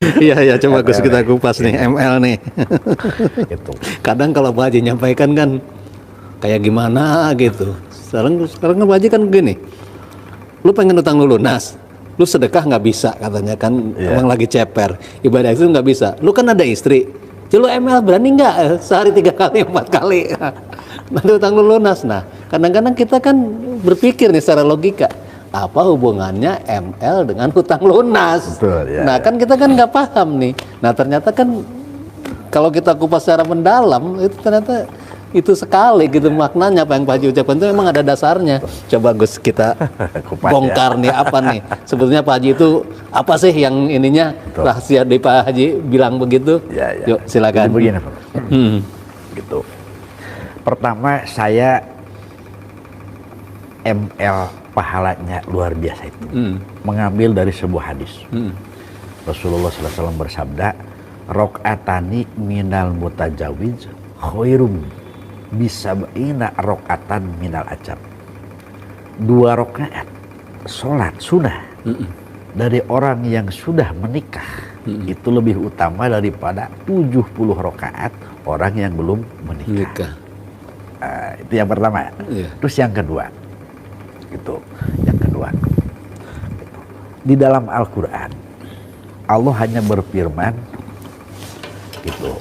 Iya ya, coba Gus kita kupas nih ML nih. Gitu. Kadang kalau Pak Haji nyampaikan kan kayak gimana gitu. Sekarang kan Pak Haji kan gini, lu pengen utang lu lunas, lu sedekah nggak bisa katanya kan, emang lagi ceper, ibadah itu nggak bisa. Lu kan ada istri, jadi lu ML berani nggak sehari 3 kali 4 kali nanti utang lu lunas. Nah kadang-kadang kita kan berpikir nih secara logika, apa hubungannya ML dengan hutang lunas? Betul, ya, Nah kan kita kan nggak paham nih. Nah ternyata kan kalau kita kupas secara mendalam itu ternyata itu sekali gitu maknanya apa yang Pak Haji ucapkan itu memang ada dasarnya. Coba Gus kita Kupas, bongkar nih apa nih sebetulnya Pak Haji itu apa sih yang ininya rahasia di Pak Haji bilang begitu. Yuk silakan. Jadi begini Pak. Gitu. Pertama saya ML pahalanya luar biasa itu mengambil dari sebuah hadis. Rasulullah SAW bersabda, rok'atani minal mutajawiz khairum bisab'ina rok'atan minal ajab. 2 rakaat sholat sunnah dari orang yang sudah menikah itu lebih utama daripada 70 rakaat orang yang belum menikah. Itu yang pertama. Terus yang kedua, gitu. Yang kedua, gitu. Di dalam Al-Quran Allah hanya berfirman, gitu.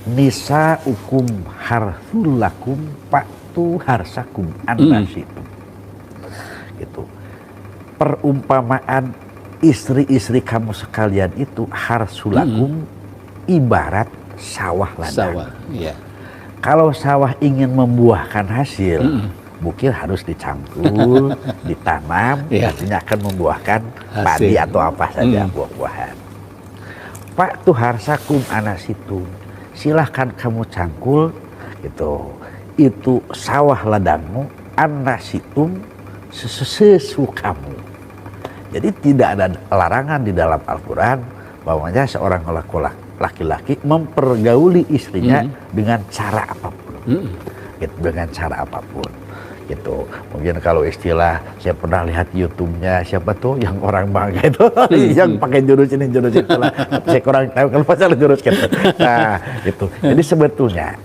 Nisa'ukum harthul lakum fa'tu harsakum annasitum. Gitu. Perumpamaan istri-istri kamu sekalian itu harsulakum ibarat sawah ladang. Sawah, iya. Kalau sawah ingin membuahkan hasil, mungkin harus dicangkul, ditanam, artinya akan membuahkan padi atau apa saja buah-buahan. Pak tuh harsakum anasitum, silahkan kamu cangkul, gitu. Itu sawah ladangmu, anasitum sesukamu. Jadi tidak ada larangan di dalam Al-Quran bahwanya seorang laki-laki mempergauli istrinya dengan cara apapun, gitu, dengan cara apapun, gitu. Mungkin kalau istilah saya pernah lihat YouTube-nya siapa tuh yang orang bangga itu, yang pakai jurus ini jurus itu lah, saya kurang tahu kalau masalah jurus gitu. Nah, gitu. Jadi sebetulnya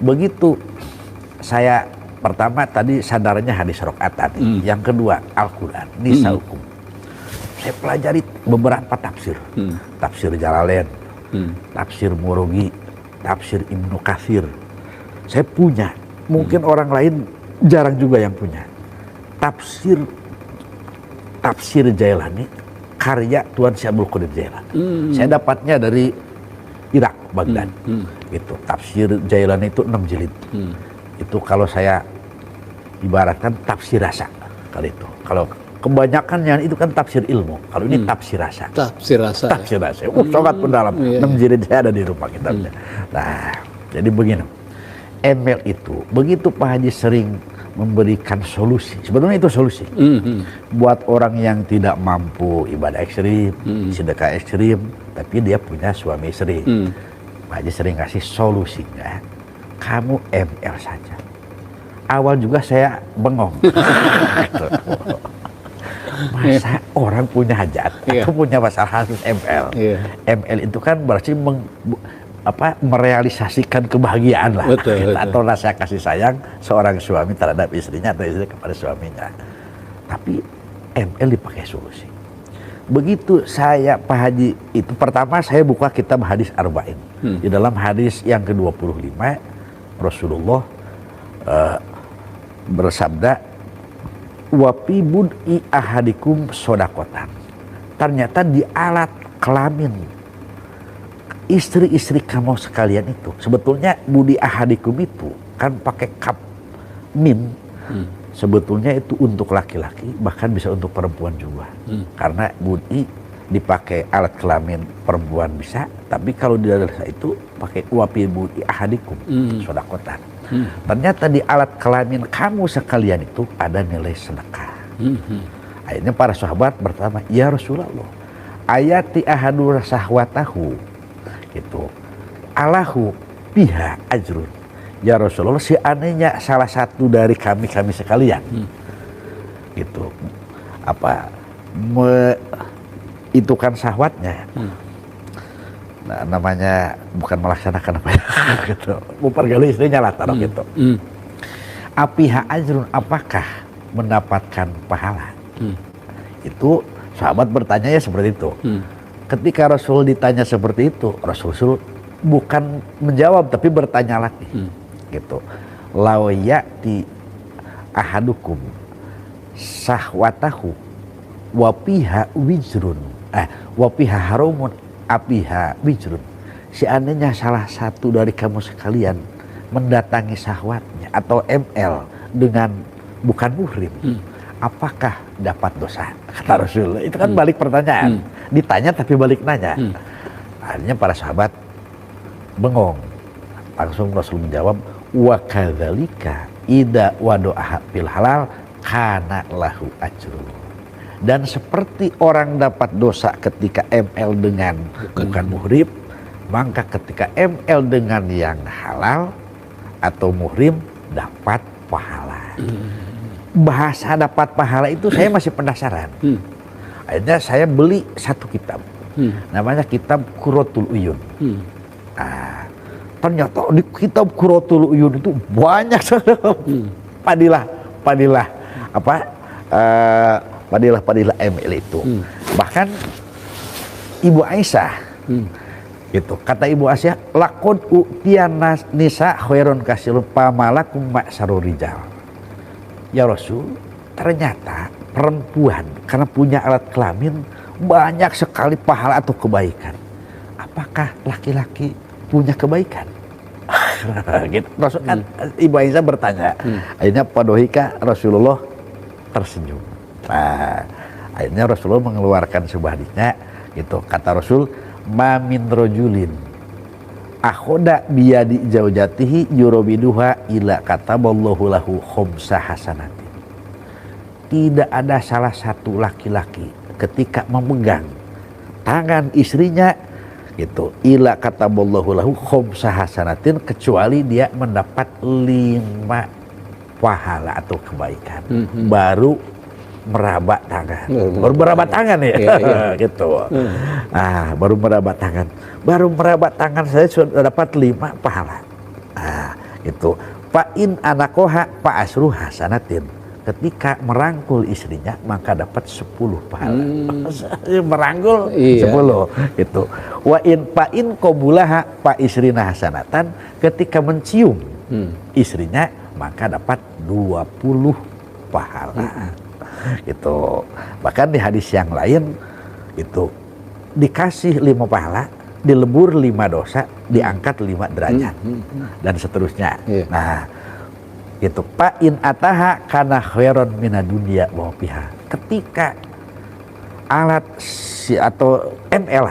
begitu saya pertama tadi sadarnya hadis rakaat tadi, yang kedua Al-Quran, nisaukum. Saya pelajari beberapa tafsir, tafsir Jalalain, tafsir Murugi, tafsir Ibnu Katsir. Saya punya, mungkin orang lain jarang juga yang punya. Tafsir Jailani, karya Tuan Syekh Abdul Qadir Jailani. Saya dapatnya dari Irak, Baghdad. Gitu. Tafsir Jailani itu 6 jilid. Itu kalau saya ibaratkan tafsir rasa kali itu. Kalau kebanyakan yang itu kan tafsir ilmu. Kalau ini tafsir rasa. Tafsir rasa. Tafsir rasa. Sangat mendalam. 6 jilid saya ada di rumah kitabnya. Nah, jadi begini. ML itu begitu Pak Haji sering memberikan solusi. Sebetulnya itu solusi. Buat orang yang tidak mampu ibadah ekstrim, sedekah ekstrim, tapi dia punya suami istri. Pak Haji sering kasih solusinya. Kamu ML saja. Awal juga saya bengong. Masa orang punya hajat atau punya masalah harus ML. ML itu kan berarti merealisasikan kebahagiaan lah. Betul. Atau rasa kasih sayang seorang suami terhadap istrinya atau istri kepada suaminya. Tapi ML dipakai solusi. Begitu saya Pak Haji itu pertama saya buka kitab hadis Arba'in. Di dalam hadis yang ke-25 Rasulullah bersabda, wapi bud'i ahadikum sodakotan. Ternyata di alat kelamin istri-istri kamu sekalian itu, sebetulnya budi ahadikum itu kan pakai kap mim. Sebetulnya itu untuk laki-laki, bahkan bisa untuk perempuan juga. Karena budi dipakai alat kelamin perempuan bisa, tapi kalau di dalam itu pakai wapi budi ahadikum sodakotan. Ternyata di alat kelamin kamu sekalian itu ada nilai sedekah. Akhirnya para sahabat bertanya, ya Rasulullah, ayati ahadu sahwatahu, gitu, alahu biha ajrun. Ya Rasulullah, seandainya salah satu dari kami sekalian, gitu, itu kan syahwatnya. Nah, namanya bukan melaksanakan apa ya, gitu. Mempergauli istrinya lah, taruh gitu. Apiha ajrun, apakah mendapatkan pahala? Itu sahabat bertanya ya seperti itu. Ketika Rasul ditanya seperti itu, Rasul bukan menjawab tapi bertanya lagi, gitu. Lau ya'ti ahadukum sahwatahu wapiha wijrun, wapiha harumun apiha wijrun. Seandainya salah satu dari kamu sekalian mendatangi syahwatnya atau ML dengan bukan muhrim, apakah dapat dosa? Kata Rasul. Itu kan balik pertanyaan. Ditanya tapi balik nanya. Akhirnya para sahabat bengong. Langsung Rasul menjawab, wa kadzalika idza wado'a fil halal kana lahu ajrun. Dan seperti orang dapat dosa ketika ML dengan bukan muhrim, maka ketika ML dengan yang halal atau muhrim dapat pahala. Bahasa dapat pahala itu saya masih penasaran. Akhirnya saya beli satu kitab, namanya kitab Qurratul Uyun. Ternyata di kitab Qurratul Uyun itu banyak padilah ML itu. Bahkan Ibu Aisyah, itu kata Ibu Aisyah, laqad utiyan nisa khairon kasirun pamalakum ma'sarur rijal. Ya Rasul, ternyata perempuan karena punya alat kelamin banyak sekali pahala atau kebaikan. Apakah laki-laki punya kebaikan? Gitu. Rasul, Ibu Aisyah bertanya. Akhirnya padohika Rasulullah tersenyum. Nah, akhirnya Rasulullah mengeluarkan sebuah hadisnya, gitu. Kata Rasul, ma min rajulin akhoda biyadi zaujatihi yurobiduha ila kataballahu lahu khomsa hasanatin. Tidak ada salah satu laki-laki ketika memegang tangan istrinya, gitu, ila kataballahu lahu khomsa hasanatin, kecuali dia mendapat 5 pahala atau kebaikan. Baru meraba tangan, baru meraba tangan ya, gitu. Baru meraba tangan, saya sudah dapat 5 pahala. Itu fa'in anakoha fa'asru hasanatin. Ketika merangkul istrinya maka dapat 10 pahala. Merangkul 10 itu. Wa'in fa'in qobulaha fa'isrina hasanatan. Ketika mencium istrinya maka dapat 20 pahala. Gitu. Bahkan di hadis yang lain itu dikasih 5 pahala, dilebur 5 dosa, diangkat 5 derajat, dan seterusnya. Nah, itu pa in ataha kana khairon minad dunya wa fiha. Ketika alat atau ML,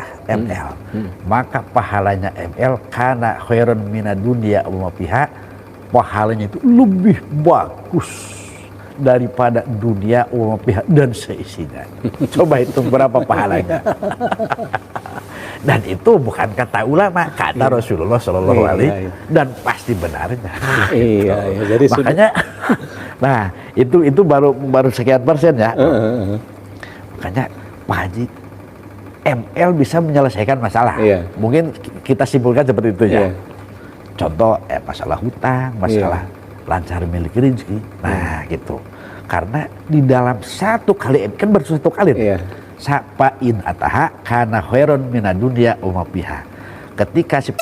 maka pahalanya ML kana khairon minad dunya wa fiha, pahalanya itu lebih bagus daripada dunia wa pihak dan seisinya. Coba hitung berapa pahalanya. Dan itu bukan kata ulama, kata Rasulullah Shallallahu Alaihi dan pasti benarnya. Jadi makanya, nah itu baru sekian persen ya. Makanya Pak Haji, ML bisa menyelesaikan masalah. Mungkin kita simpulkan seperti itu ya. Contoh masalah hutang, masalah lancar milik rezeki. Nah gitu. Karena di dalam satu kali, kan baru satu kali. Sapain ataha kana khairon minad dunya wa ma fiha. Ketika si